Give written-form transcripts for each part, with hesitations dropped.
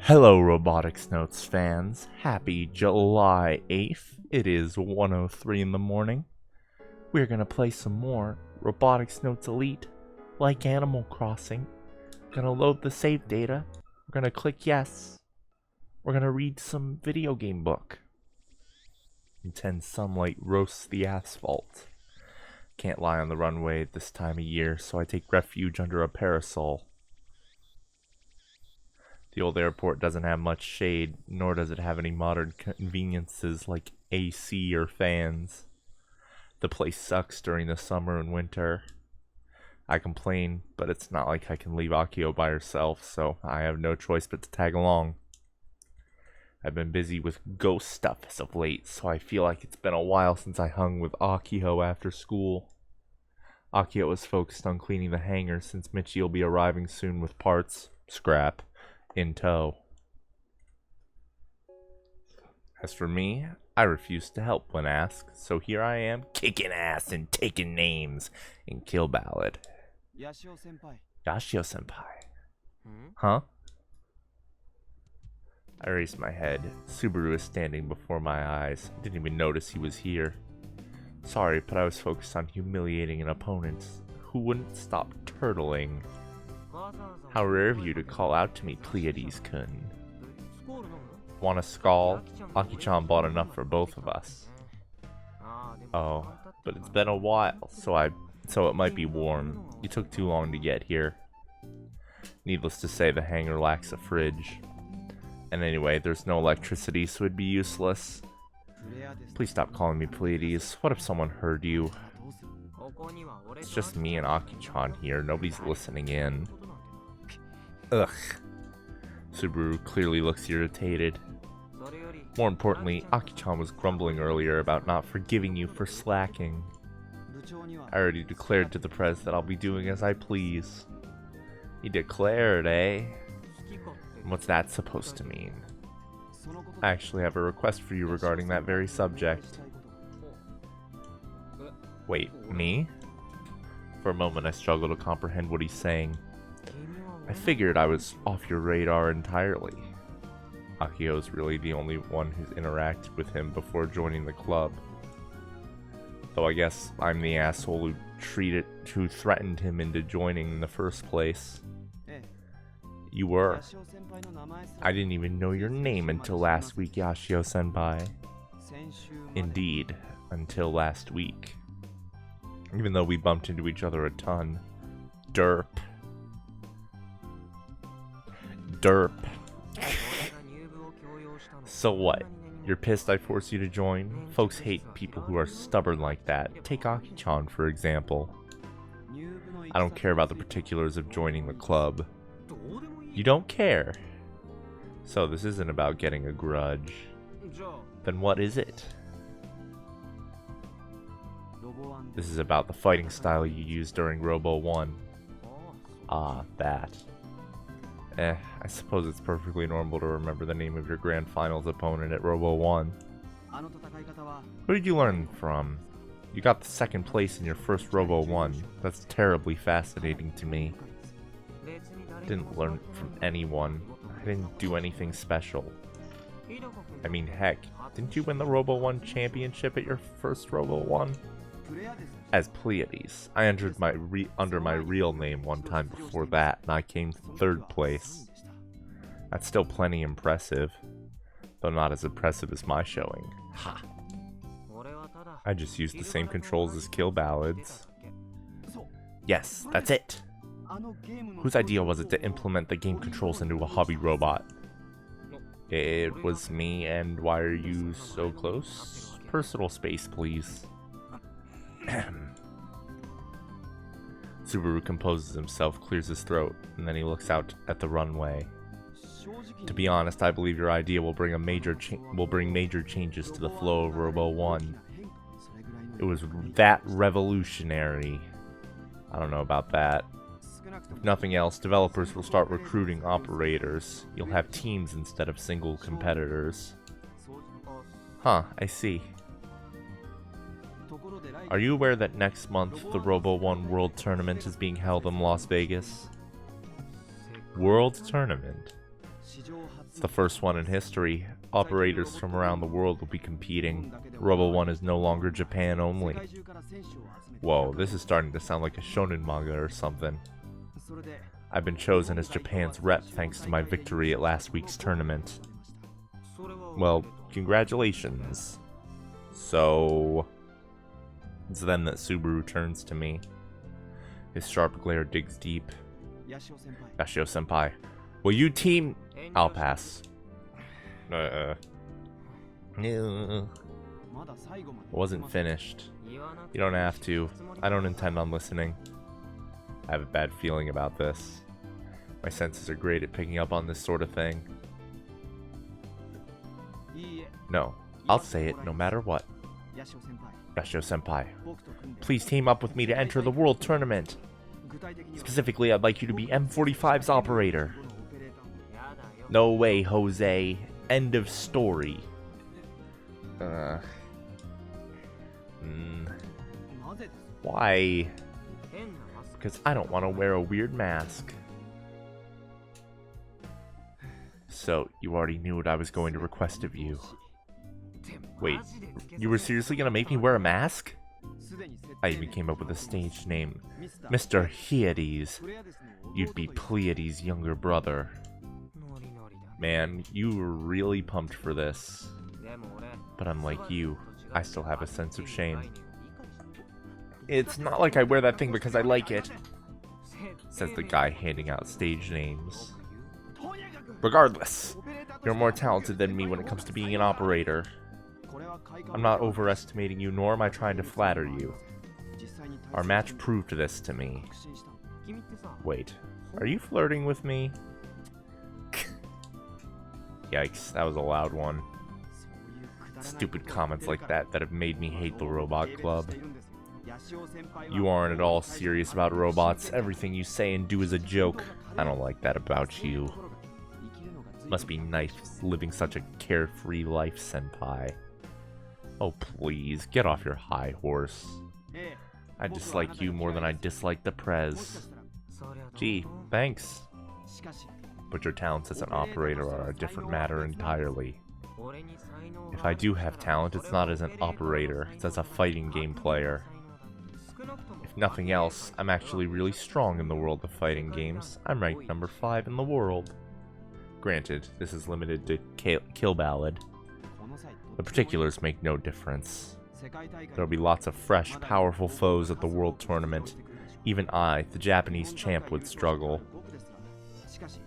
Hello, Robotics Notes fans. Happy July 8th. It is 1:03 in the morning. We're gonna play some more Robotics Notes Elite, like Animal Crossing. Gonna load the save data. We're gonna click yes. We're gonna read some video game book. Intense sunlight roasts the asphalt. Can't lie on the runway at this time of year, so I take refuge under a parasol. The old airport doesn't have much shade, nor does it have any modern conveniences like AC or fans. The place sucks during the summer and winter. I complain, but it's not like I can leave Akio by herself, so I have no choice but to tag along. I've been busy with ghost stuff as of late, so I feel like it's been a while since I hung with Akio after school. Akio is focused on cleaning the hangar since Michi will be arriving soon with parts, scrap, in tow. As for me, I refuse to help when asked, so here I am, kicking ass and taking names in Kill Ballad. Yashio-senpai. Huh? I raised my head. Subaru is standing before my eyes. I didn't even notice he was here. Sorry, but I was focused on humiliating an opponent who wouldn't stop turtling. How rare of you to call out to me, Pleiades-kun. Want a skull? Aki-chan bought enough for both of us. Oh, but it's been a while, so it might be warm. You took too long to get here. Needless to say, the hangar lacks a fridge. And anyway, there's no electricity, so it'd be useless. Please stop calling me Pleiades. What if someone heard you? It's just me and Aki-chan here. Nobody's listening in. Ugh. Subaru clearly looks irritated. More importantly, Aki-chan was grumbling earlier about not forgiving you for slacking. I already declared to the press that I'll be doing as I please. You declared, eh? What's that supposed to mean? I actually have a request for you regarding that very subject. Wait, me? For a moment I struggle to comprehend what he's saying. I figured I was off your radar entirely. Akio's really the only one who's interacted with him before joining the club. Though I guess I'm the asshole who threatened him into joining in the first place. You were. I didn't even know your name until last week, Yashio-senpai. Indeed, until last week. Even though we bumped into each other a ton. Derp. Derp. So what? You're pissed I forced you to join? Folks hate people who are stubborn like that. Take Aki-chan, for example. I don't care about the particulars of joining the club. You don't care? So this isn't about getting a grudge. Then what is it? This is about the fighting style you used during Robo 1. Ah, that. I suppose it's perfectly normal to remember the name of your grand finals opponent at Robo 1. Who did you learn from? You got the second place in your first Robo 1. That's terribly fascinating to me. Didn't learn from anyone. I didn't do anything special. I mean, heck, didn't you win the Robo 1 championship at your first Robo 1? As Pleiades. I entered under my real name one time before that, and I came third place. That's still plenty impressive, though not as impressive as my showing. Ha! I just used the same controls as Kill Ballads. Yes, that's it! Whose idea was it to implement the game controls into a hobby robot? It was me, and why are you so close? Personal space, please. Subaru composes himself, clears his throat, and then he looks out at the runway. To be honest, I believe your idea will bring major changes to the flow of Robo 1. It was that revolutionary. I don't know about that. If nothing else, developers will start recruiting operators. You'll have teams instead of single competitors. Huh, I see. Are you aware that next month the Robo 1 World Tournament is being held in Las Vegas? World Tournament? It's the first one in history. Operators from around the world will be competing. Robo 1 is no longer Japan only. Whoa, this is starting to sound like a shonen manga or something. I've been chosen as Japan's rep thanks to my victory at last week's tournament. Well, congratulations. So... It's then that Subaru turns to me. His sharp glare digs deep. Yashio-senpai. Will you team... I'll pass. It wasn't finished. You don't have to. I don't intend on listening. I have a bad feeling about this. My senses are great at picking up on this sort of thing. No, I'll say it no matter what. Yashio-senpai, please team up with me to enter the World Tournament. Specifically, I'd like you to be M45's operator. No way, Jose. End of story. Why? Because I don't want to wear a weird mask. So, you already knew what I was going to request of you. Wait, you were seriously gonna make me wear a mask? I even came up with a stage name. Mr. Hyades. You'd be Pleiades' younger brother. Man, you were really pumped for this. But unlike you, I still have a sense of shame. It's not like I wear that thing because I like it, says the guy handing out stage names. Regardless, you're more talented than me when it comes to being an operator. I'm not overestimating you, nor am I trying to flatter you. Our match proved this to me. Wait, are you flirting with me? Yikes, that was a loud one. Stupid comments like that have made me hate the Robot Club. You aren't at all serious about robots. Everything you say and do is a joke. I don't like that about you. Must be nice living such a carefree life, senpai. Oh please, get off your high horse. I dislike you more than I dislike the Prez. Gee, thanks. But your talents as an operator are a different matter entirely. If I do have talent, it's not as an operator, it's as a fighting game player. If nothing else, I'm actually really strong in the world of fighting games. I'm ranked number 5 in the world. Granted, this is limited to Kill Ballad. The particulars make no difference. There'll be lots of fresh, powerful foes at the World Tournament. Even I, the Japanese champ, would struggle.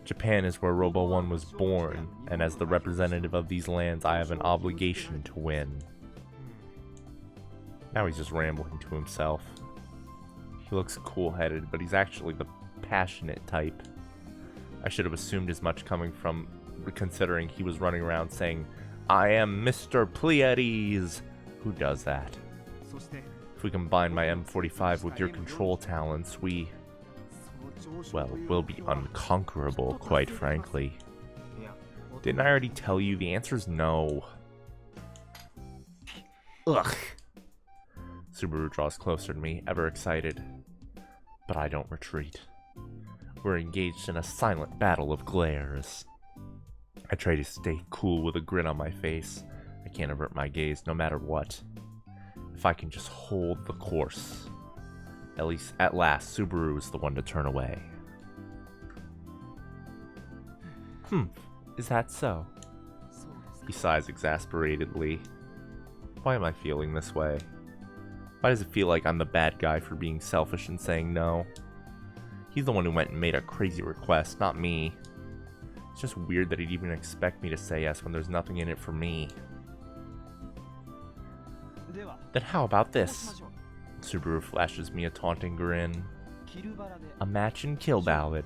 Japan is where Robo 1 was born, and as the representative of these lands, I have an obligation to win. Now he's just rambling to himself. He looks cool-headed, but he's actually the passionate type. I should have assumed as much considering he was running around saying, I am Mr. Pleiades! Who does that? If we combine my M45 with your control talents, we'll be unconquerable, quite frankly. Didn't I already tell you? The answer's no. Ugh. Subaru draws closer to me, ever excited. But I don't retreat. We're engaged in a silent battle of glares. I try to stay cool with a grin on my face. I can't avert my gaze no matter what. If I can just hold the course. At last, Subaru is the one to turn away. Is that so? He sighs exasperatedly. Why am I feeling this way? Why does it feel like I'm the bad guy for being selfish and saying no? He's the one who went and made a crazy request, not me. It's just weird that he'd even expect me to say yes when there's nothing in it for me. Then how about this? Subaru flashes me a taunting grin. A match in Kill Ballad.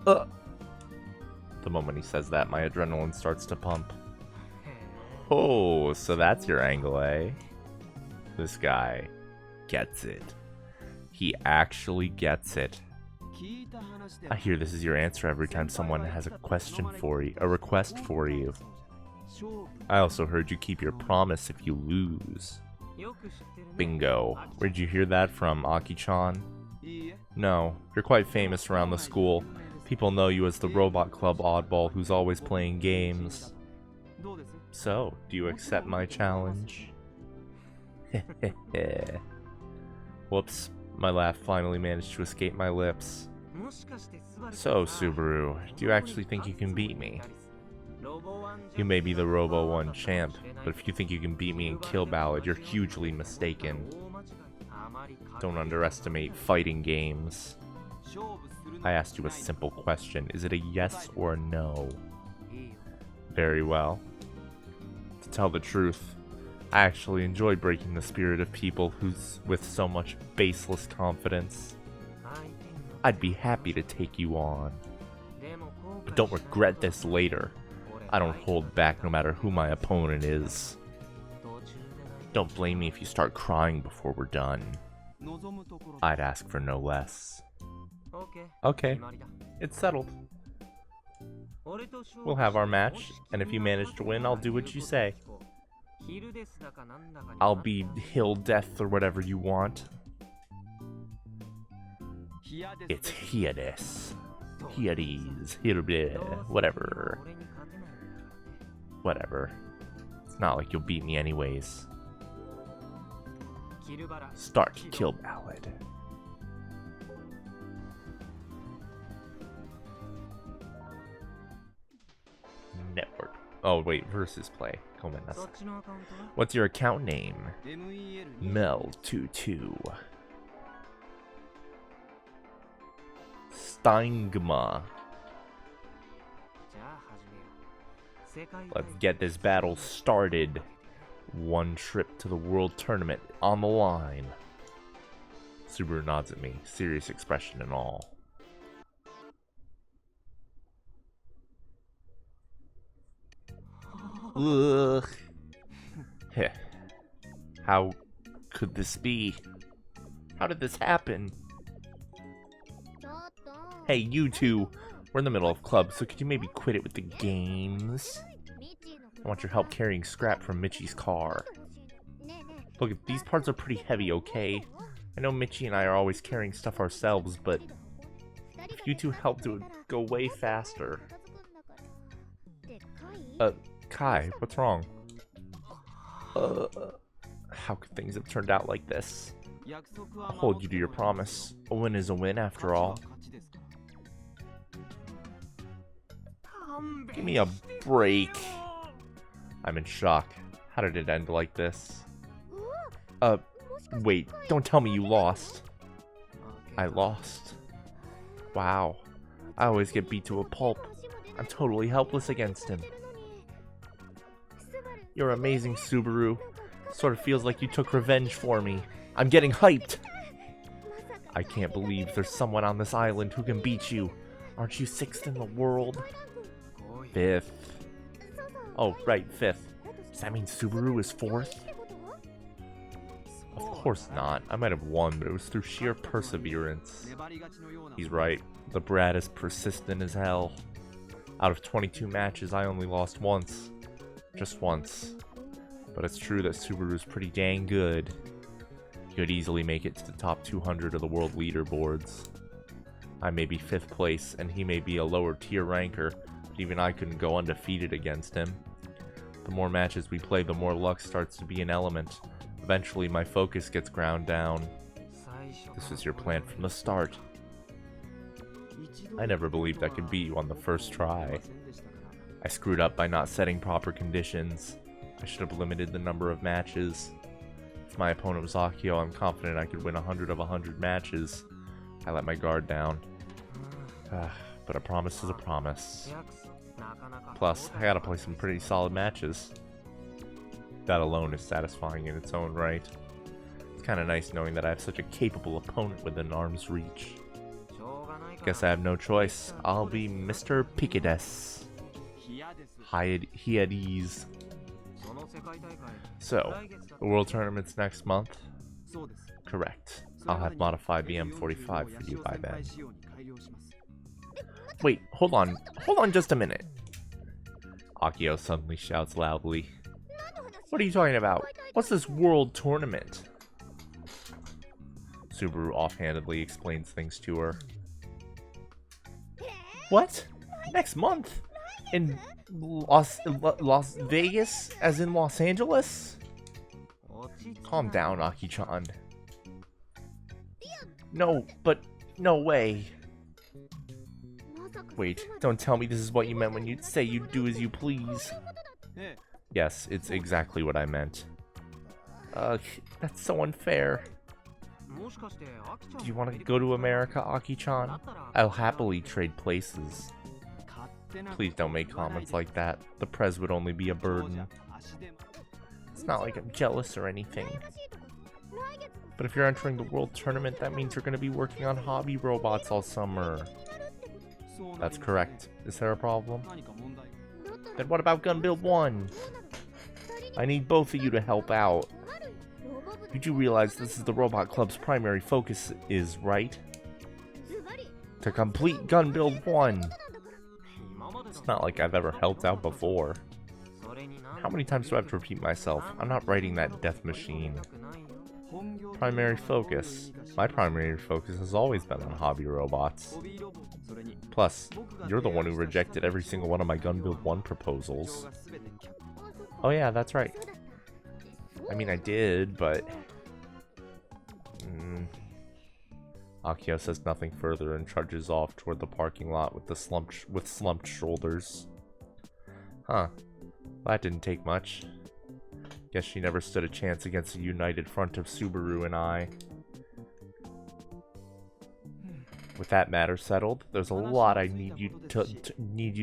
The moment he says that, my adrenaline starts to pump. Oh, so that's your angle, eh? This guy gets it. He actually gets it. I hear this is your answer every time someone has a question for you, a request for you. I also heard you keep your promise if you lose. Bingo. Where'd you hear that from, Aki-chan? No, you're quite famous around the school. People know you as the Robot Club oddball who's always playing games. So, do you accept my challenge? Whoops, my laugh finally managed to escape my lips. So, Subaru, do you actually think you can beat me? You may be the Robo 1 champ, but if you think you can beat me in Kill Ballad, you're hugely mistaken. Don't underestimate fighting games. I asked you a simple question. Is it a yes or a no? Very well. To tell the truth, I actually enjoy breaking the spirit of people who's with so much baseless confidence. I'd be happy to take you on. But don't regret this later. I don't hold back no matter who my opponent is. Don't blame me if you start crying before we're done. I'd ask for no less. Okay, it's settled. We'll have our match, and if you manage to win, I'll do what you say. I'll be Hill Death or whatever you want. It's Hades. Hades. Whatever. Whatever. It's not like you'll beat me anyways. Start Kill Ballad. Network. Oh wait, versus play. What's your account name? Mel22. Steingma. Let's get this battle started. One trip to the World Tournament on the line. Subaru nods at me, serious expression and all. Ugh. Heh. How could this be? How did this happen? Hey, you two. We're in the middle of club, so could you maybe quit it with the games? I want your help carrying scrap from Michi's car. Look, these parts are pretty heavy, okay? I know Michi and I are always carrying stuff ourselves, but if you two helped, it would go way faster. Kai, what's wrong? How could things have turned out like this? I'll hold you to your promise. A win is a win, after all. Give me a break. I'm in shock. How did it end like this? Wait, don't tell me you lost. I lost. Wow. I always get beat to a pulp. I'm totally helpless against him. You're amazing, Subaru. Sort of feels like you took revenge for me. I'm getting hyped. I can't believe there's someone on this island who can beat you. Aren't you 6th in the world? 5th. Oh, right, 5th. Does that mean Subaru is 4th? Of course not. I might have won, but it was through sheer perseverance. He's right. The brat is persistent as hell. Out of 22 matches, I only lost once. Just once. But it's true that Subaru's pretty dang good. He could easily make it to the top 200 of the world leaderboards. I may be 5th place, and he may be a lower tier ranker, but even I couldn't go undefeated against him. The more matches we play, the more luck starts to be an element. Eventually, my focus gets ground down. This was your plan from the start. I never believed I could beat you on the first try. I screwed up by not setting proper conditions. I should have limited the number of matches. If my opponent was Akio, I'm confident I could win 100 of 100 matches. I let my guard down. But a promise is a promise. Plus, I gotta play some pretty solid matches. That alone is satisfying in its own right. It's kinda nice knowing that I have such a capable opponent within arm's reach. Guess I have no choice. I'll be Mr. Picades. Hades. So, the World Tournament's next month? Correct. I'll have modified the M45 for you by then. Wait, hold on. Hold on just a minute. Akio suddenly shouts loudly. What are you talking about? What's this World Tournament? Subaru offhandedly explains things to her. What? Next month? In Las Vegas? As in Los Angeles? Calm down, Aki-chan. No, but no way. Wait, don't tell me this is what you meant when you say you'd do as you please. Yes, it's exactly what I meant. Ugh, that's so unfair. Do you want to go to America, Aki-chan? I'll happily trade places. Please don't make comments like that. The Prez would only be a burden. It's not like I'm jealous or anything. But if you're entering the World Tournament, that means you're going to be working on hobby robots all summer. That's correct. Is there a problem? Then what about Gun Build 1? I need both of you to help out. Did you realize this is the Robot Club's primary focus is, right? To complete Gun Build 1. It's not like I've ever helped out before. How many times do I have to repeat myself? I'm not writing that death machine. Primary focus. My primary focus has always been on hobby robots. Plus, you're the one who rejected every single one of my Gun Build 1 proposals. Oh yeah, that's right. I mean, I did, but... Akio says nothing further and trudges off toward the parking lot with slumped shoulders. Huh. Well, that didn't take much. Guess she never stood a chance against a united front of Subaru and I. With that matter settled, there's a lot I need you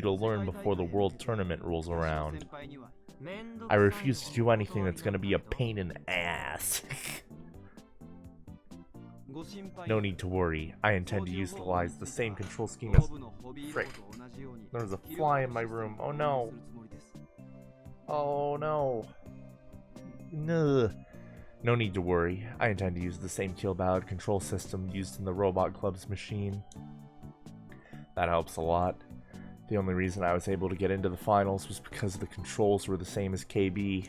to learn before the World Tournament rolls around. I refuse to do anything that's gonna be a pain in the ass. No need to worry. I intend to utilize the same control scheme as... Frick. There's a fly in my room. Oh no. Oh no. No. No need to worry. I intend to use the same kill ballad control system used in the Robot Club's machine. That helps a lot. The only reason I was able to get into the finals was because the controls were the same as KB.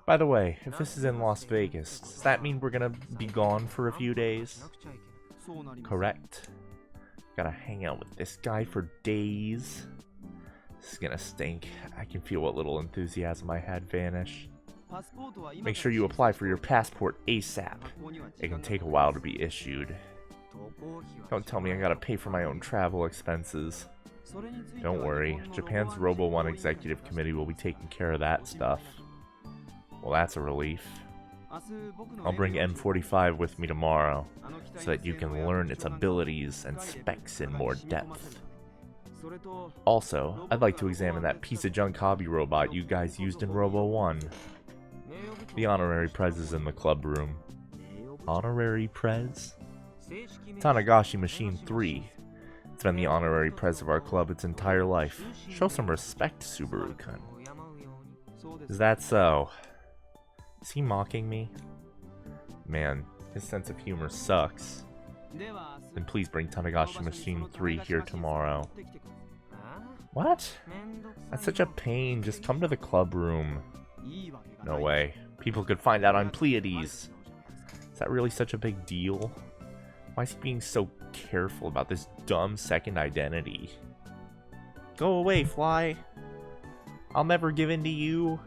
By the way, if this is in Las Vegas, does that mean we're gonna be gone for a few days? Correct. Gotta hang out with this guy for days. This is gonna stink. I can feel what little enthusiasm I had vanish. Make sure you apply for your passport ASAP. It can take a while to be issued. Don't tell me I gotta pay for my own travel expenses. Don't worry, Japan's Robo 1 Executive Committee will be taking care of that stuff. Well, that's a relief. I'll bring M45 with me tomorrow, so that you can learn its abilities and specs in more depth. Also, I'd like to examine that piece of junk hobby robot you guys used in Robo 1. The honorary prez is in the club room. Honorary prez? Tanagashi Machine 3. It's been the honorary prez of our club its entire life. Show some respect, Subaru-kun. Is that so? Is he mocking me? Man, his sense of humor sucks. Then please bring Tanagashi Machine 3 here tomorrow. What? That's such a pain. Just come to the club room. No way. People could find out I'm Pleiades. Is that really such a big deal? Why is he being so careful about this dumb second identity? Go away, Fly. I'll never give in to you.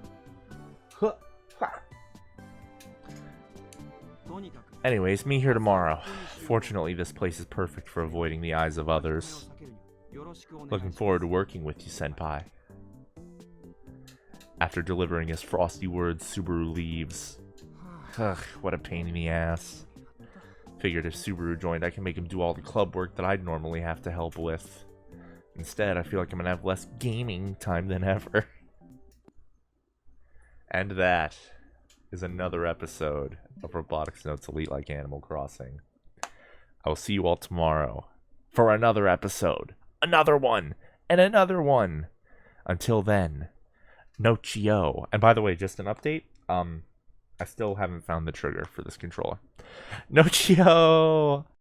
Anyways, me here tomorrow. Fortunately, this place is perfect for avoiding the eyes of others. Looking forward to working with you, Senpai. After delivering his frosty words, Subaru leaves. Ugh, what a pain in the ass. Figured if Subaru joined, I can make him do all the club work that I'd normally have to help with. Instead, I feel like I'm gonna have less gaming time than ever. And that is another episode of Robotics Notes Elite like Animal Crossing. I will see you all tomorrow for another episode. Another one! And another one! Until then, Nochio. And by the way, just an update. I still haven't found the trigger for this controller. Nochio!